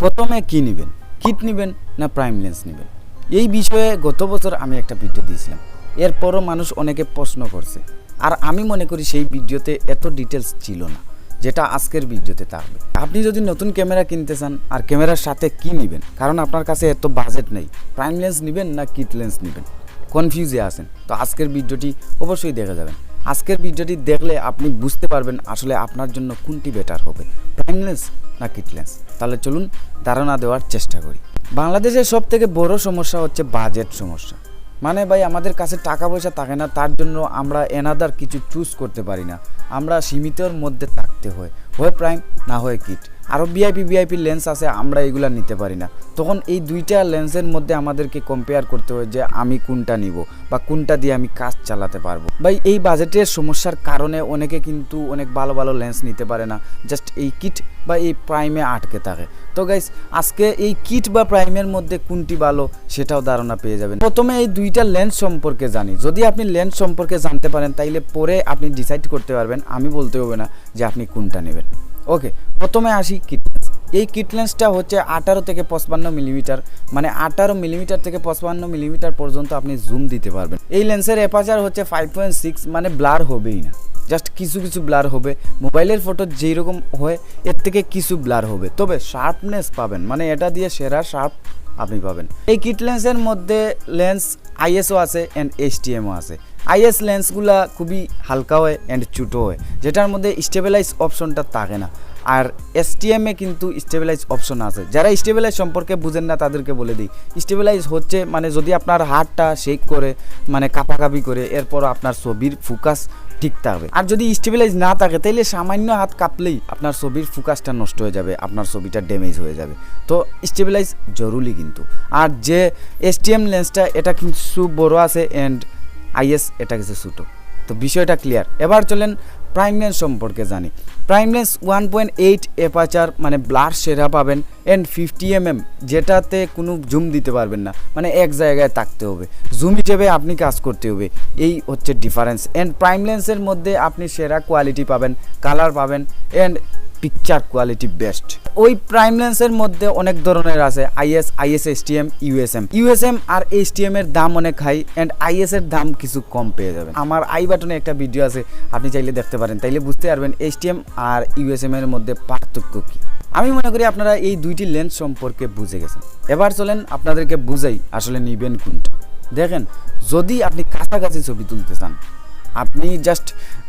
প্রথমে কি নেবেন, কিট নেবেন না প্রাইম লেন্স নেবেন? এই বিষয়ে গত বছর আমি একটা ভিডিও দিয়েছিলাম, এরপরও মানুষ অনেকে প্রশ্ন করছে। আর আমি মনে করি সেই ভিডিওতে এত ডিটেলস ছিল না যেটা আজকের ভিডিওতে থাকবে। আপনি যদি নতুন ক্যামেরা কিনতে চান আর ক্যামেরার সাথে কি নেবেন, কারণ আপনার কাছে এত বাজেট নেই, প্রাইম লেন্স নেবেন না কিট লেন্স নেবেন, কনফিউজে আছেন, তো আজকের ভিডিওটি অবশ্যই দেখে যাবেন। আজকের ভিডিওটি দেখলে আপনি বুঝতে পারবেন আসলে আপনার জন্য কোনটি বেটার হবে, প্রাইম লেন্স না কিট লেন্স। তাহলে চলুন ধারণা দেওয়ার চেষ্টা করি। বাংলাদেশের সব থেকে বড় সমস্যা হচ্ছে বাজেট সমস্যা। মানে ভাই, আমাদের কাছে টাকা পয়সা থাকে না, তার জন্য আমরা এনাদার কিছু চুজ করতে পারি না, আমরা সীমিতর মধ্যে থাকতে হয় প্রাইম না হয় কিট। আরও ভিআইপি লেন্স আছে, আমরা এগুলা নিতে পারি না। তখন এই দুইটা লেন্সের মধ্যে আমাদেরকে কম্পেয়ার করতে হয় যে আমি কোনটা নিব বা কোনটা দিয়ে আমি কাজ চালাতে পারবো। ভাই, এই বাজেটের সমস্যার কারণে অনেকে কিন্তু অনেক ভালো ভালো লেন্স নিতে পারে না, জাস্ট এই কিট বা এই প্রাইমে আটকে থাকে। তো গাইস, আজকে এই কিট বা প্রাইমের মধ্যে কোনটি ভালো সেটাও ধারণা পেয়ে যাবেন। প্রথমে এই দুইটা লেন্স সম্পর্কে জানি। যদি আপনি লেন্স সম্পর্কে জানতে পারেন তাইলে পরে আপনি ডিসাইড করতে পারবেন, আমি বলতে হবে না যে আপনি কোনটা নেবেন। ওকে, প্রথমে আসি কিট লেন্স। এই কিট লেন্সটা হচ্ছে 18 থেকে 55 মিলিমিটার, মানে 18 মিলিমিটার থেকে 55 মিলিমিটার পর্যন্ত আপনি জুম দিতে পারবেন। এই লেন্সের অ্যাপারচার হচ্ছে 5.6, মানে ব্লার হবেই না, জাস্ট কিছু ব্লার হবে। মোবাইলের ফটো যেই রকম হয় এর থেকে কিছু ব্লার হবে, তবে শার্পনেস পাবেন, মানে এটা দিয়ে সেরা শার্প আপনি পাবেন। এই কিট লেন্সের মধ্যে লেন্স আইএসও আছে অ্যান্ড এইচটিএমও আছে। আইএস লেন্সগুলা খুবই হালকা হয় অ্যান্ড ছোটো হয়, যেটার মধ্যে স্টেবিলাইজ অপশনটা থাকে না। আর এসটিএমে কিন্তু স্টেবিলাইজ অপশন আছে। যারা স্টেবিলাইজ সম্পর্কে বুঝেন না তাদেরকে বলে দিই, স্টেবিলাইজ হচ্ছে মানে যদি আপনার হাতটা শেক করে, মানে কাঁপাকাঁপি করে, এরপর আপনার ছবির ফোকাস ঠিক থাকবে। আর যদি স্টেবিলাইজ না থাকে তাইলে সামান্য হাত কাঁপলেই আপনার ছবির ফোকাসটা নষ্ট হয়ে যাবে, আপনার ছবিটা ড্যামেজ হয়ে যাবে। তো স্টেবিলাইজ জরুরি কিন্তু। আর যে এসটিএম লেন্সটা এটা কিছু বড় আছে অ্যান্ড আইএস এটা কিছু ছোটো। তো বিষয়টা ক্লিয়ার। এবার চলেন প্রাইম লেন্স সম্পর্কে জানি। প্রাইম লেন্স 1.8 অ্যাপারচার, মানে ব্লার সেরা পাবেন, অ্যান্ড 50mm, যেটাতে কোনো জুম দিতে পারবেন না, মানে এক জায়গায় থাকতে হবে, জুম হিসেবে আপনি কাজ করতে হবে। এই হচ্ছে ডিফারেন্স। অ্যান্ড প্রাইম লেন্সের মধ্যে আপনি সেরা কোয়ালিটি পাবেন, কালার পাবেন, অ্যান্ড পিকচার কোয়ালিটি বেস্ট। ওই প্রাইম লেন্সের মধ্যে অনেক ধরনের আছে, আইএস এসটিএম, ইউএসএম আর এইচটিএম এর দাম অনেক হাই অ্যান্ড আইএস এর দাম কিছু কম পেয়ে যাবেন। আমার আই বাটনে একটা ভিডিও আছে, আপনি চাইলে দেখতে পারেন, তাইলে বুঝতে পারবেন এইচটিএম আর ইউএসএম এর মধ্যে পার্থক্য কী। আমি মনে করি আপনারা এই দুইটি লেন্স সম্পর্কে বুঝে গেছেন। এবার চলেন আপনাদেরকে বুঝাই আসলে নিবেন কোনটা। দেখেন, যদি আপনি কাছাকাছি ছবি তুলতে চান, আপনি জাস্ট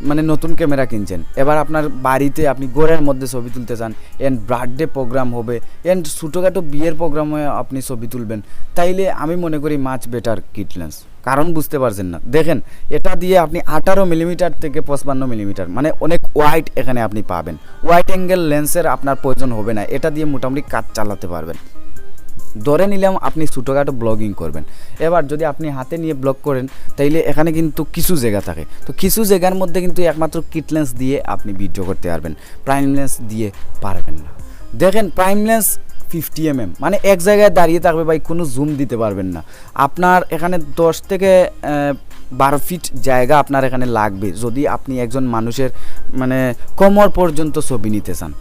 মানে নতুন ক্যামেরা কিনছেন, এবার আপনার বাড়িতে আপনি ঘরের মধ্যে ছবি তুলতে চান, এন্ড বার্থডে প্রোগ্রাম হবে, এন্ড ছোটোখাটো বিয়ের প্রোগ্রামে আপনি ছবি তুলবেন, তাইলে আমি মনে করি মাচ বেটার কিট লেন্স। কারণ বুঝতে পারছেন না, দেখেন এটা দিয়ে আপনি 18 মিলিমিটার থেকে 55 মিলিমিটার, মানে অনেক ওয়াইড এখানে আপনি পাবেন। ওয়াইড অ্যাঙ্গেল লেন্সের আপনার প্রয়োজন হবে না, এটা দিয়ে মোটামুটি কাজ চালাতে পারবেন। ধরে নিলাম আপনি ছোটোখাটো ব্লগিং করবেন, এবার যদি আপনি হাতে নিয়ে ব্লগ করেন তাইলে এখানে কিন্তু কিছু জায়গা থাকে, তো কিছু জায়গার মধ্যে কিন্তু একমাত্র কিট লেন্স দিয়ে আপনি ভিডিও করতে পারবেন, প্রাইম লেন্স দিয়ে পারবেন না। দেখেন, প্রাইম লেন্স 50mm, মানে এক জায়গায় দাঁড়িয়ে থাকবে ভাই, কোনো জুম দিতে পারবেন না। আপনার এখানে 10 থেকে 12 ফিট জায়গা আপনার এখানে লাগবে যদি আপনি একজন মানুষের মানে কোমর পর্যন্ত ছবি নিতে চান।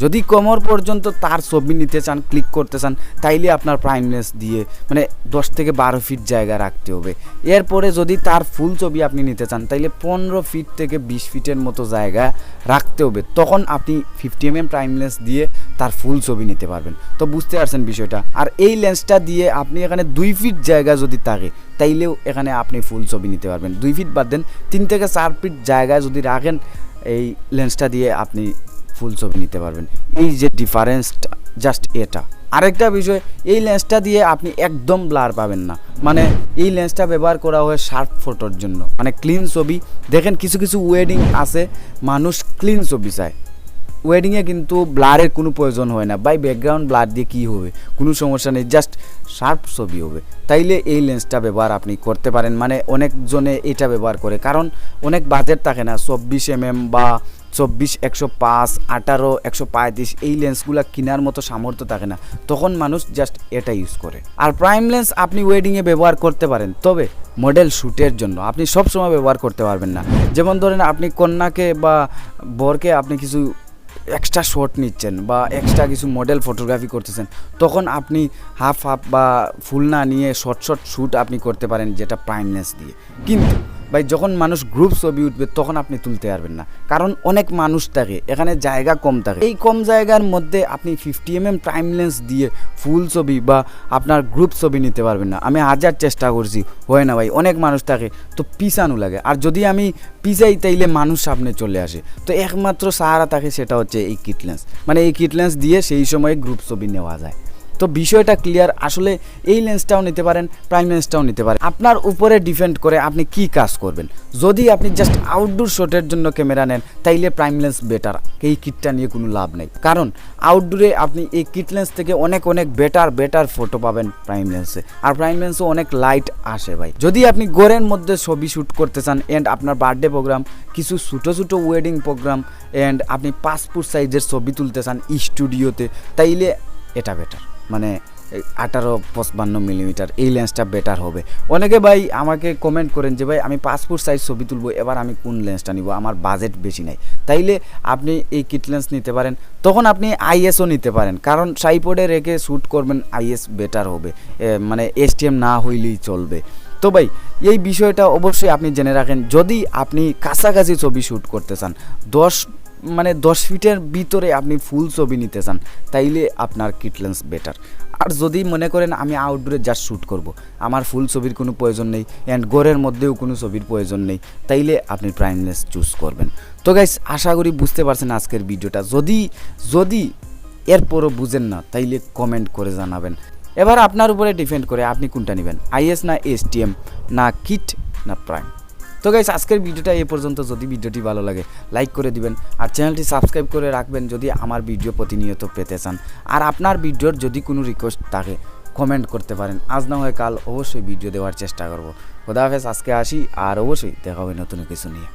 যদি কোমর পর্যন্ত তার ছবি নিতে চান, ক্লিক করতে চান, তাইলে আপনার প্রাইম লেন্স দিয়ে মানে 10 থেকে 12 ফিট জায়গা রাখতে হবে। এরপরে যদি তার ফুল ছবি আপনি নিতে চান তাইলে 15 ফিট থেকে 20 ফিটের মতো জায়গা রাখতে হবে, তখন আপনি 50mm প্রাইম লেন্স দিয়ে তার ফুল ছবি নিতে পারবেন। তো বুঝতে পারছেন বিষয়টা। আর এই লেন্সটা দিয়ে আপনি এখানে 2 ফিট জায়গা যদি থাকে তাইলেও এখানে আপনি ফুল ছবি নিতে পারবেন। 2 ফিট বাদ দেন, 3 থেকে 4 ফিট জায়গায় যদি রাখেন এই লেন্সটা দিয়ে আপনি ফুল ছবি নিতে পারবেন। এই যে ডিফারেন্সটা, জাস্ট এটা। আরেকটা বিষয়, এই লেন্সটা দিয়ে আপনি একদম ব্লার পাবেন না, মানে এই লেন্সটা ব্যবহার করা হয় শার্প ফটোর জন্য, মানে ক্লিন ছবি। দেখেন কিছু ওয়েডিং আছে, মানুষ ক্লিন ছবি চায়, ওয়েডিংয়ে কিন্তু ব্লারের কোনো প্রয়োজন হয় না, বাই ব্যাকগ্রাউন্ড ব্লার দিয়ে কী হবে, কোনো সমস্যা নেই, জাস্ট শার্প ছবি হবে। তাইলে এই লেন্সটা ব্যবহার আপনি করতে পারেন। মানে অনেকজনে এটা ব্যবহার করে, কারণ অনেক বাজেট থাকে না, 24mm বা 24-105, 18-135, এই লেন্সগুলো কেনার মতো সামর্থ্য থাকে না, তখন মানুষ জাস্ট এটা ইউজ করে। আর প্রাইম লেন্স আপনি ওয়েডিংয়ে ব্যবহার করতে পারেন, তবে মডেল শ্যুটের জন্য আপনি সব সময় ব্যবহার করতে পারবেন না। যেমন ধরেন আপনি কন্যাকে বা বরকে আপনি কিছু এক্সট্রা শট নিচ্ছেন বা এক্সট্রা কিছু মডেল ফটোগ্রাফি করতেছেন, তখন আপনি হাফ বা ফুল না নিয়ে শর্ট শ্যুট আপনি করতে পারেন, যেটা প্রাইম লেন্স দিয়ে। কিন্তু ভাই যখন মানুষ গ্রুপ ছবি উঠবে তখন আপনি তুলতে পারবেন না, কারণ অনেক মানুষ থাকে, এখানে জায়গা কম থাকে। এই কম জায়গার মধ্যে আপনি 50mm প্রাইম লেন্স দিয়ে ফুল ছবি বা আপনার গ্রুপ ছবি নিতে পারবেন না। আমি হাজার চেষ্টা করছি, হয় না ভাই, অনেক মানুষ থাকে তো পিছানো লাগে, আর যদি আমি পিছাই তাইলে মানুষ সামনে চলে আসে। তো একমাত্র সাহারা থাকে, সেটা হচ্ছে এই কিট লেন্স। মানে এই কিট লেন্স দিয়ে সেই সময় গ্রুপ ছবি নেওয়া যায়। তো বিষয়টা ক্লিয়ার। আসলে এই লেন্সটাও নিতে পারেন, প্রাইম লেন্সটাও নিতে পারেন, আপনার উপরে ডিপেন্ড করে আপনি কি কাজ করবেন। যদি আপনি জাস্ট আউটডোর শটের জন্য ক্যামেরা নেন তাইলে প্রাইম লেন্স বেটার, এই কিটটা নিয়ে কোনো লাভ নেই, কারণ আউটডোরে আপনি এই কিট লেন্স থেকে অনেক বেটার ফটো পাবেন প্রাইম লেন্সে, আর প্রাইম লেন্সে অনেক লাইট আসে ভাই। যদি আপনি ঘরের মধ্যে ছবি শ্যুট করতে চান এন্ড আপনার বার্থডে প্রোগ্রাম, কিছু ছোটো ওয়েডিং প্রোগ্রাম এন্ড আপনি পাসপোর্ট সাইজের ছবি তুলতে চান স্টুডিওতে, তাইলে এটা বেটার, মানে 18-55mm এই লেন্সটা বেটার হবে। অনেকে ভাই আমাকে কমেন্ট করেন যে ভাই আমি পাসপোর্ট সাইজ ছবি তুলবো, এবার আমি কোন লেন্সটা নিব, আমার বাজেট বেশি নাই। তাইলে আপনি এই কিট লেন্স নিতে পারেন। তখন আপনি আইএসও নিতে পারেন, কারণ ট্রাইপডে রেখে শ্যুট করবেন, আইএস বেটার হবে, মানে STM না হইলেই চলবে। তো ভাই এই বিষয়টা অবশ্যই আপনি জেনে রাখেন। যদি আপনি কাছাকাছি ছবি শ্যুট করতে চান, 10 ফিটের ভিতরে আপনি ফুল ছবি নিতে চান, তাইলে আপনার কিট লেন্স বেটার। আর যদি মনে করেন আমি আউটডোরে জাস্ট শ্যুট করব, আমার ফুল ছবির কোনো প্রয়োজন নেই অ্যান্ড ঘরের মধ্যেও কোনো ছবির প্রয়োজন নেই, তাইলে আপনি প্রাইম লেন্স চুজ করবেন। তো গাইস, আশা করি বুঝতে পারছেন আজকের ভিডিওটা। যদি এরপরও বুঝেন না তাইলে কমেন্ট করে জানাবেন। এবার আপনার উপরে ডিপেন্ড করে আপনি কোনটা নেবেন, আইএস না STM না কিট না প্রাইম। তো গাইস, আজকের ভিডিওটা এই পর্যন্ত। যদি ভিডিওটি ভালো লাগে লাইক করে দিবেন, আর চ্যানেলটি সাবস্ক্রাইব করে রাখবেন যদি আমার ভিডিও প্রতিনিয়ত পেতে চান। আর আপনার ভিডিওর যদি কোনো রিকোয়েস্ট থাকে কমেন্ট করতে পারেন, আজ না হয় কাল অবশ্যই ভিডিও দেওয়ার চেষ্টা করব। খোদা হাফেজ, আজকে আসি, আর অবশ্যই দেখা হবে নতুন কিছু নিয়ে।